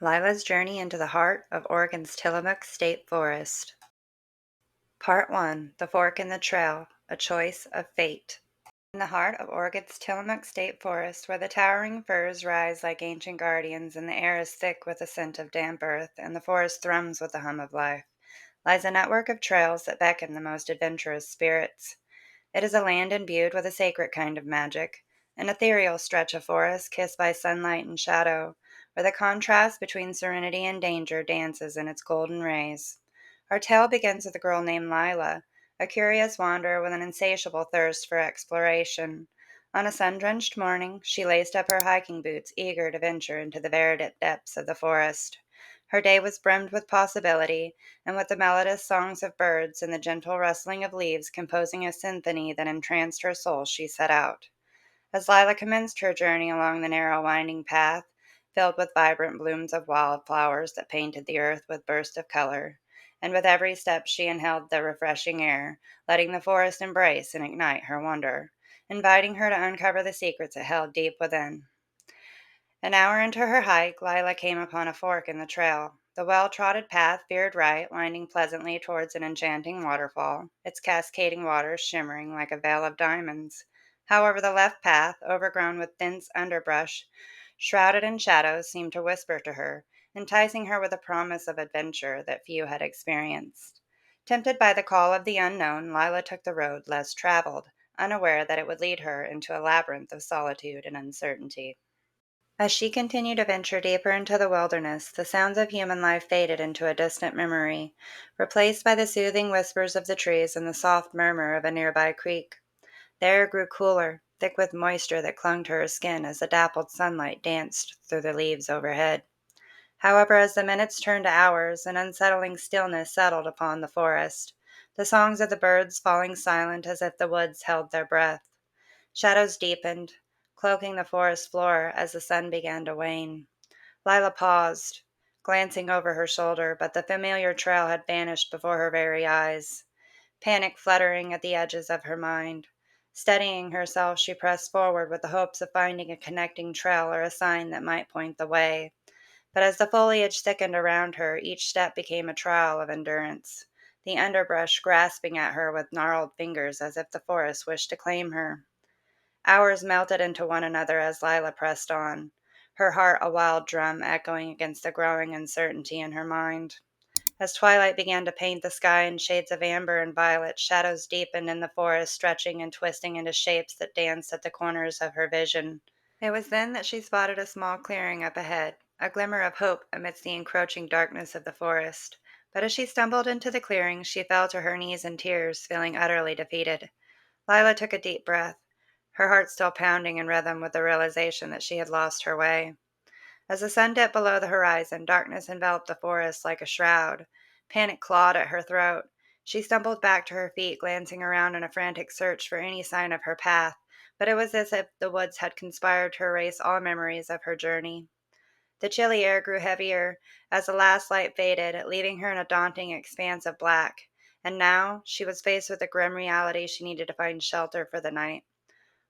Lila's Journey into the Heart of Oregon's Tillamook State Forest. Part 1: The Fork in the Trail, A Choice of Fate. In the heart of Oregon's Tillamook State Forest, where the towering firs rise like ancient guardians and the air is thick with the scent of damp earth and the forest thrums with the hum of life, lies a network of trails that beckon the most adventurous spirits. It is a land imbued with a sacred kind of magic, an ethereal stretch of forest kissed by sunlight and shadow, where the contrast between serenity and danger dances in its golden rays. Our tale begins with a girl named Lila, a curious wanderer with an insatiable thirst for exploration. On a sun-drenched morning, she laced up her hiking boots, eager to venture into the verdant depths of the forest. Her day was brimmed with possibility, and with the melodious songs of birds and the gentle rustling of leaves composing a symphony that entranced her soul, she set out. As Lila commenced her journey along the narrow winding path, filled with vibrant blooms of wildflowers that painted the earth with bursts of color, and with every step she inhaled the refreshing air, letting the forest embrace and ignite her wonder, inviting her to uncover the secrets it held deep within. An hour into her hike, Lila came upon a fork in the trail. The well-trodden path veered right, winding pleasantly towards an enchanting waterfall, its cascading waters shimmering like a veil of diamonds. However, the left path, overgrown with dense underbrush, shrouded in shadows, seemed to whisper to her, enticing her with a promise of adventure that few had experienced. Tempted by the call of the unknown, Lila took the road less traveled, unaware that it would lead her into a labyrinth of solitude and uncertainty. As she continued to venture deeper into the wilderness, the sounds of human life faded into a distant memory, replaced by the soothing whispers of the trees and the soft murmur of a nearby creek. The air grew cooler, thick with moisture that clung to her skin as the dappled sunlight danced through the leaves overhead. However, as the minutes turned to hours, an unsettling stillness settled upon the forest, the songs of the birds falling silent as if the woods held their breath. Shadows deepened, cloaking the forest floor as the sun began to wane. Lila paused, glancing over her shoulder, but the familiar trail had vanished before her very eyes, panic fluttering at the edges of her mind. Steadying herself, she pressed forward with the hopes of finding a connecting trail or a sign that might point the way. But as the foliage thickened around her, each step became a trial of endurance, the underbrush grasping at her with gnarled fingers as if the forest wished to claim her. Hours melted into one another as Lila pressed on, her heart a wild drum echoing against the growing uncertainty in her mind. As twilight began to paint the sky in shades of amber and violet, shadows deepened in the forest, stretching and twisting into shapes that danced at the corners of her vision. It was then that she spotted a small clearing up ahead, a glimmer of hope amidst the encroaching darkness of the forest. But as she stumbled into the clearing, she fell to her knees in tears, feeling utterly defeated. Lila took a deep breath, her heart still pounding in rhythm with the realization that she had lost her way. As the sun dipped below the horizon, darkness enveloped the forest like a shroud. Panic clawed at her throat. She stumbled back to her feet, glancing around in a frantic search for any sign of her path, but it was as if the woods had conspired to erase all memories of her journey. The chilly air grew heavier as the last light faded, leaving her in a daunting expanse of black. And now she was faced with the grim reality she needed to find shelter for the night.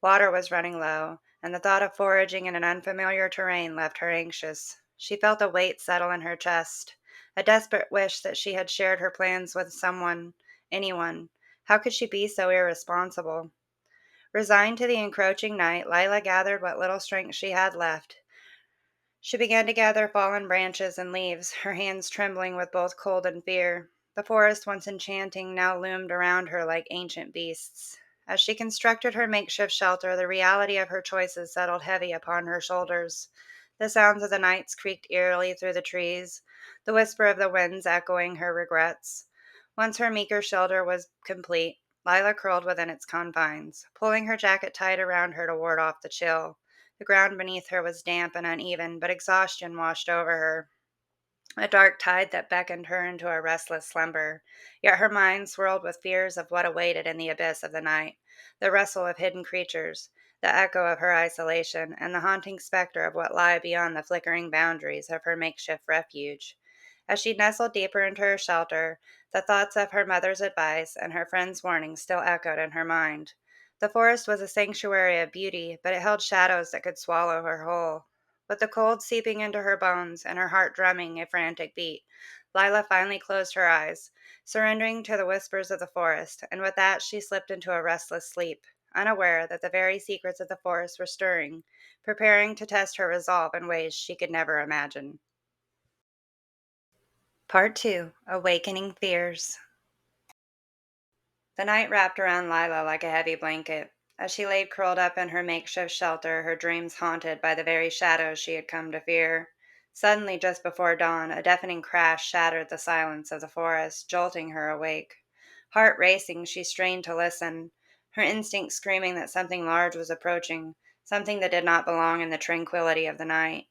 Water was running low, and the thought of foraging in an unfamiliar terrain left her anxious. She felt a weight settle in her chest, a desperate wish that she had shared her plans with someone, anyone. How could she be so irresponsible? Resigned to the encroaching night, Lila gathered what little strength she had left. She began to gather fallen branches and leaves, her hands trembling with both cold and fear. The forest, once enchanting, now loomed around her like ancient beasts. As she constructed her makeshift shelter, the reality of her choices settled heavy upon her shoulders. The sounds of the nights creaked eerily through the trees, the whisper of the winds echoing her regrets. Once her meager shelter was complete, Lila curled within its confines, pulling her jacket tight around her to ward off the chill. The ground beneath her was damp and uneven, but exhaustion washed over her, a dark tide that beckoned her into a restless slumber. Yet her mind swirled with fears of what awaited in the abyss of the night, the rustle of hidden creatures, the echo of her isolation, and the haunting specter of what lay beyond the flickering boundaries of her makeshift refuge. As she nestled deeper into her shelter, the thoughts of her mother's advice and her friend's warning still echoed in her mind. The forest was a sanctuary of beauty, but it held shadows that could swallow her whole. With the cold seeping into her bones and her heart drumming a frantic beat, Lila finally closed her eyes, surrendering to the whispers of the forest, and with that she slipped into a restless sleep, unaware that the very secrets of the forest were stirring, preparing to test her resolve in ways she could never imagine. Part 2. Awakening Fears. The night wrapped around Lila like a heavy blanket. As she lay curled up in her makeshift shelter, her dreams haunted by the very shadows she had come to fear. Suddenly, just before dawn, a deafening crash shattered the silence of the forest, jolting her awake. Heart racing, she strained to listen, her instinct screaming that something large was approaching, something that did not belong in the tranquility of the night.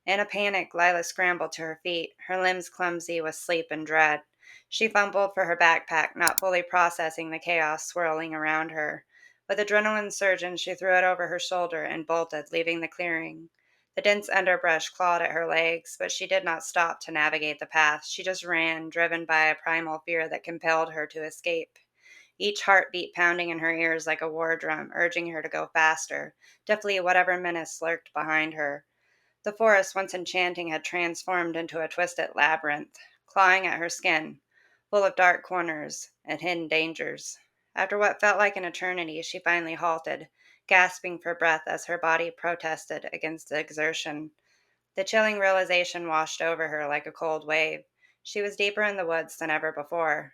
In a panic, Lila scrambled to her feet, her limbs clumsy with sleep and dread. She fumbled for her backpack, not fully processing the chaos swirling around her. With adrenaline surging, she threw it over her shoulder and bolted, leaving the clearing. The dense underbrush clawed at her legs, but she did not stop to navigate the path. She just ran, driven by a primal fear that compelled her to escape. Each heartbeat pounding in her ears like a war drum, urging her to go faster, to flee whatever menace lurked behind her. The forest, once enchanting, had transformed into a twisted labyrinth, clawing at her skin, full of dark corners and hidden dangers. After what felt like an eternity, she finally halted, gasping for breath as her body protested against the exertion. The chilling realization washed over her like a cold wave. She was deeper in the woods than ever before,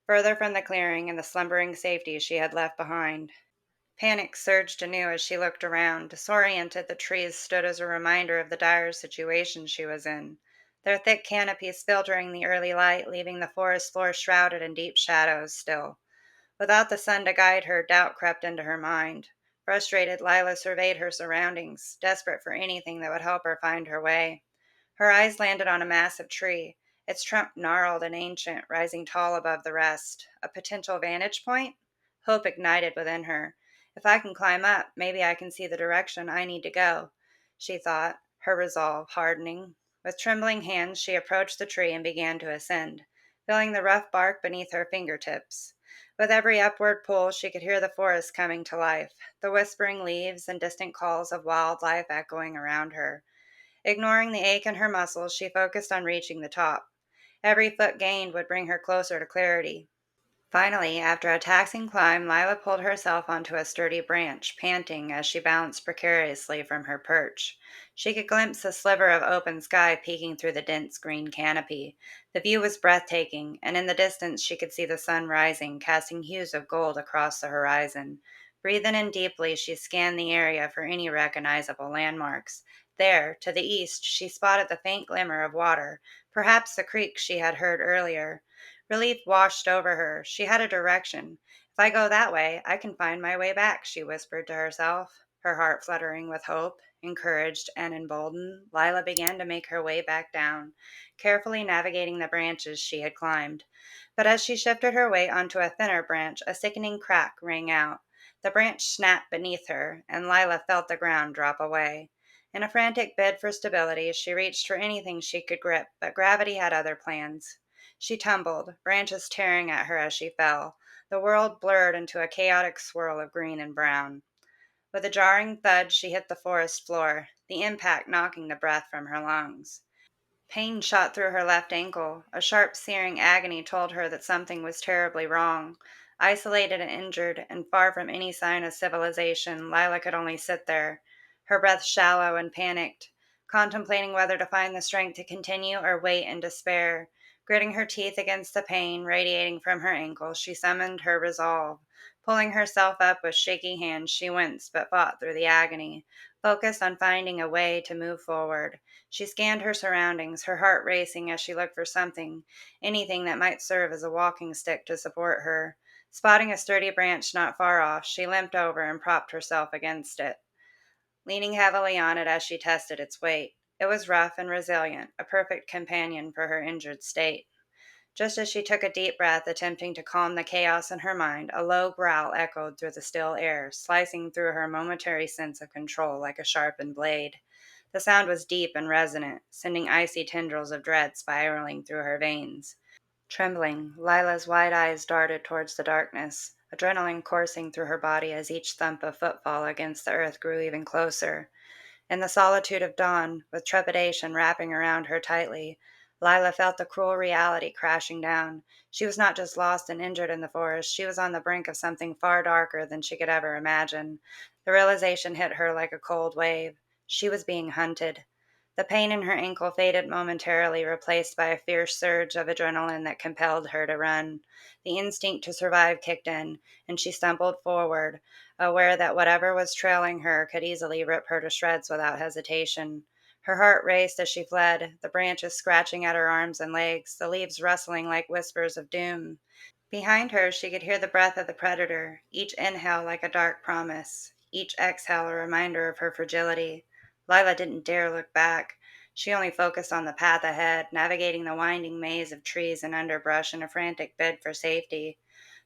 further from the clearing and the slumbering safety she had left behind. Panic surged anew as she looked around. Disoriented, the trees stood as a reminder of the dire situation she was in, their thick canopies filtering the early light, leaving the forest floor shrouded in deep shadows still. Without the sun to guide her, doubt crept into her mind. Frustrated, Lila surveyed her surroundings, desperate for anything that would help her find her way. Her eyes landed on a massive tree, its trunk gnarled and ancient, rising tall above the rest. A potential vantage point? Hope ignited within her. If I can climb up, maybe I can see the direction I need to go, she thought, her resolve hardening. With trembling hands, she approached the tree and began to ascend, feeling the rough bark beneath her fingertips. With every upward pull, she could hear the forest coming to life, the whispering leaves and distant calls of wildlife echoing around her. Ignoring the ache in her muscles, she focused on reaching the top. Every foot gained would bring her closer to clarity. Finally, after a taxing climb, Lila pulled herself onto a sturdy branch, panting as she bounced precariously from her perch. She could glimpse a sliver of open sky peeking through the dense green canopy. The view was breathtaking, and in the distance she could see the sun rising, casting hues of gold across the horizon. Breathing in deeply, she scanned the area for any recognizable landmarks. There, to the east, she spotted the faint glimmer of water, perhaps the creek she had heard earlier. Relief washed over her. She had a direction. If I go that way, I can find my way back, she whispered to herself, her heart fluttering with hope. Encouraged and emboldened, Lila began to make her way back down, carefully navigating the branches she had climbed. But as she shifted her weight onto a thinner branch, a sickening crack rang out. The branch snapped beneath her, and Lila felt the ground drop away. In a frantic bid for stability, she reached for anything she could grip, but gravity had other plans. She tumbled, branches tearing at her as she fell. The world blurred into a chaotic swirl of green and brown. With a jarring thud, she hit the forest floor, the impact knocking the breath from her lungs. Pain shot through her left ankle. A sharp, searing agony told her that something was terribly wrong. Isolated and injured, and far from any sign of civilization, Lila could only sit there, her breath shallow and panicked, contemplating whether to find the strength to continue or wait in despair. Gritting her teeth against the pain radiating from her ankle, she summoned her resolve. Pulling herself up with shaky hands, she winced but fought through the agony, focused on finding a way to move forward. She scanned her surroundings, her heart racing as she looked for something, anything that might serve as a walking stick to support her. Spotting a sturdy branch not far off, she limped over and propped herself against it, leaning heavily on it as she tested its weight. It was rough and resilient, a perfect companion for her injured state. Just as she took a deep breath, attempting to calm the chaos in her mind, a low growl echoed through the still air, slicing through her momentary sense of control like a sharpened blade. The sound was deep and resonant, sending icy tendrils of dread spiraling through her veins. Trembling, Lila's wide eyes darted towards the darkness, adrenaline coursing through her body as each thump of footfall against the earth grew even closer. In the solitude of dawn, with trepidation wrapping around her tightly, Lila felt the cruel reality crashing down. She was not just lost and injured in the forest, she was on the brink of something far darker than she could ever imagine. The realization hit her like a cold wave. She was being hunted. The pain in her ankle faded momentarily, replaced by a fierce surge of adrenaline that compelled her to run. The instinct to survive kicked in, and she stumbled forward, aware that whatever was trailing her could easily rip her to shreds without hesitation. Her heart raced as she fled, the branches scratching at her arms and legs, the leaves rustling like whispers of doom. Behind her, she could hear the breath of the predator, each inhale like a dark promise, each exhale a reminder of her fragility. Lila didn't dare look back. She only focused on the path ahead, navigating the winding maze of trees and underbrush in a frantic bid for safety.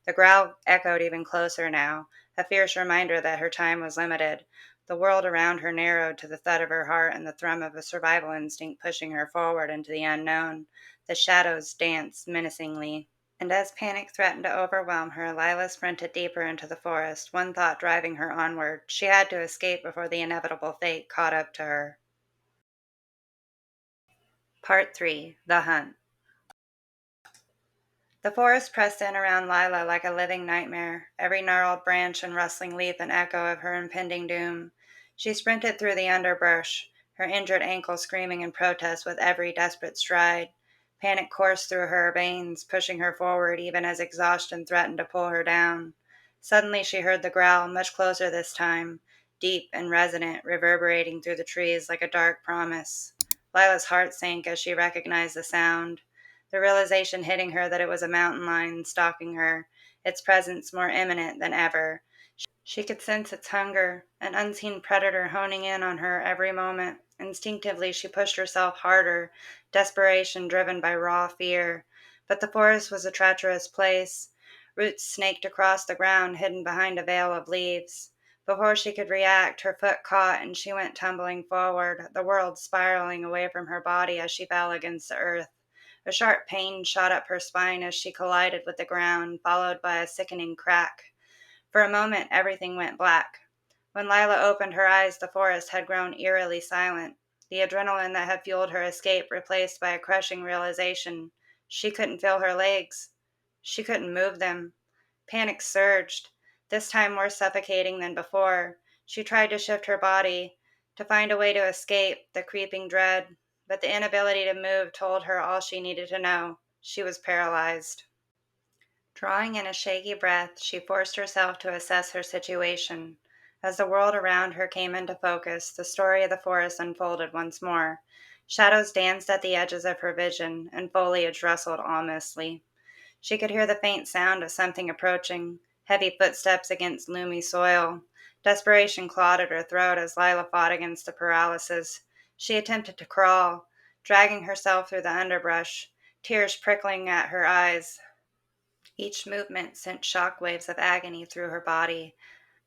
The growl echoed even closer now, a fierce reminder that her time was limited. The world around her narrowed to the thud of her heart and the thrum of a survival instinct pushing her forward into the unknown. The shadows danced menacingly. And as panic threatened to overwhelm her, Lila sprinted deeper into the forest, one thought driving her onward. She had to escape before the inevitable fate caught up to her. Part 3. The Hunt. The forest pressed in around Lila like a living nightmare, every gnarled branch and rustling leaf an echo of her impending doom. She sprinted through the underbrush, her injured ankle screaming in protest with every desperate stride. Panic coursed through her veins, pushing her forward even as exhaustion threatened to pull her down. Suddenly she heard the growl, much closer this time, deep and resonant, reverberating through the trees like a dark promise. Lila's heart sank as she recognized the sound, the realization hitting her that it was a mountain lion stalking her, its presence more imminent than ever. She could sense its hunger, an unseen predator honing in on her every moment. Instinctively, she pushed herself harder, desperation driven by raw fear. But the forest was a treacherous place. Roots snaked across the ground, hidden behind a veil of leaves. Before she could react, her foot caught and she went tumbling forward, the world spiraling away from her body as she fell against the earth. A sharp pain shot up her spine as she collided with the ground, followed by a sickening crack. For a moment, everything went black. When Lila opened her eyes, the forest had grown eerily silent, the adrenaline that had fueled her escape replaced by a crushing realization. She couldn't feel her legs. She couldn't move them. Panic surged, this time more suffocating than before. She tried to shift her body, to find a way to escape the creeping dread, but the inability to move told her all she needed to know. She was paralyzed. Drawing in a shaky breath, she forced herself to assess her situation. As the world around her came into focus, the story of the forest unfolded once more. Shadows danced at the edges of her vision, and foliage rustled ominously. She could hear the faint sound of something approaching, heavy footsteps against loomy soil. Desperation clawed at her throat as Lila fought against the paralysis. She attempted to crawl, dragging herself through the underbrush, tears prickling at her eyes. Each movement sent shock waves of agony through her body,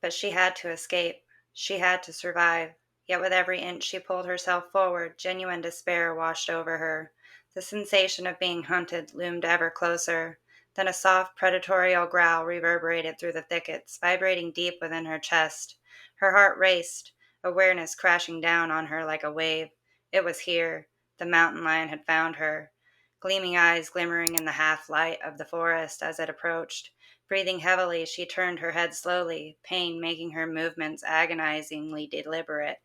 but she had to escape. She had to survive. Yet with every inch she pulled herself forward, genuine despair washed over her. The sensation of being hunted loomed ever closer. Then a soft, predatorial growl reverberated through the thickets, vibrating deep within her chest. Her heart raced, awareness crashing down on her like a wave. It was here. The mountain lion had found her. Gleaming eyes glimmering in the half-light of the forest as it approached. Breathing heavily, she turned her head slowly, pain making her movements agonizingly deliberate.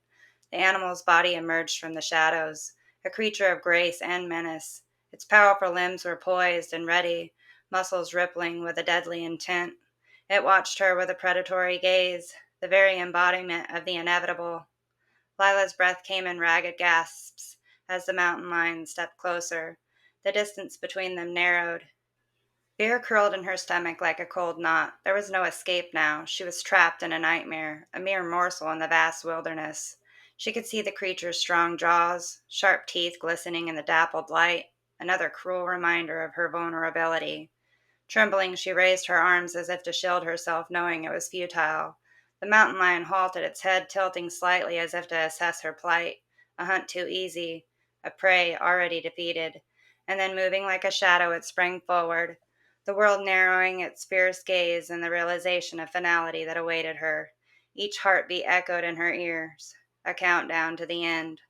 The animal's body emerged from the shadows, a creature of grace and menace. Its powerful limbs were poised and ready, muscles rippling with a deadly intent. It watched her with a predatory gaze, the very embodiment of the inevitable. Lila's breath came in ragged gasps as the mountain lion stepped closer. The distance between them narrowed. Fear curled in her stomach like a cold knot. There was no escape now. She was trapped in a nightmare, a mere morsel in the vast wilderness. She could see the creature's strong jaws, sharp teeth glistening in the dappled light, another cruel reminder of her vulnerability. Trembling, she raised her arms as if to shield herself, knowing it was futile. The mountain lion halted, its head tilting slightly as if to assess her plight. A hunt too easy, a prey already defeated. And then, moving like a shadow, it sprang forward, the world narrowing its fierce gaze in the realization of finality that awaited her. Each heartbeat echoed in her ears. a countdown to the end.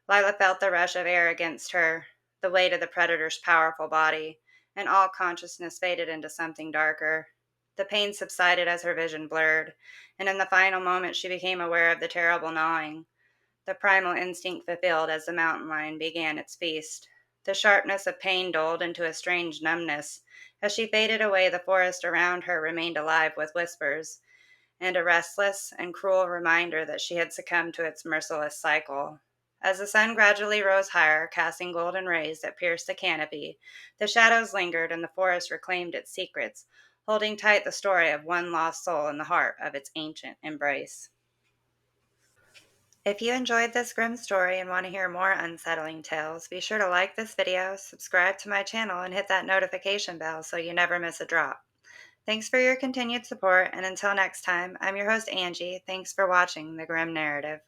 Lila felt the rush of air against her, the weight of the predator's powerful body, and all consciousness faded into something darker. The pain subsided as her vision blurred, and in the final moment she became aware of the terrible gnawing, the primal instinct fulfilled as the mountain lion began its feast. The sharpness of pain dulled into a strange numbness. As she faded away, the forest around her remained alive with whispers, and a restless and cruel reminder that she had succumbed to its merciless cycle. As the sun gradually rose higher, casting golden rays that pierced the canopy, the shadows lingered and the forest reclaimed its secrets, holding tight the story of one lost soul in the heart of its ancient embrace. If you enjoyed this grim story and want to hear more unsettling tales, be sure to like this video, subscribe to my channel, and hit that notification bell so you never miss a drop. Thanks for your continued support, and until next time, I'm your host Angie. Thanks for watching The Grim Narrative.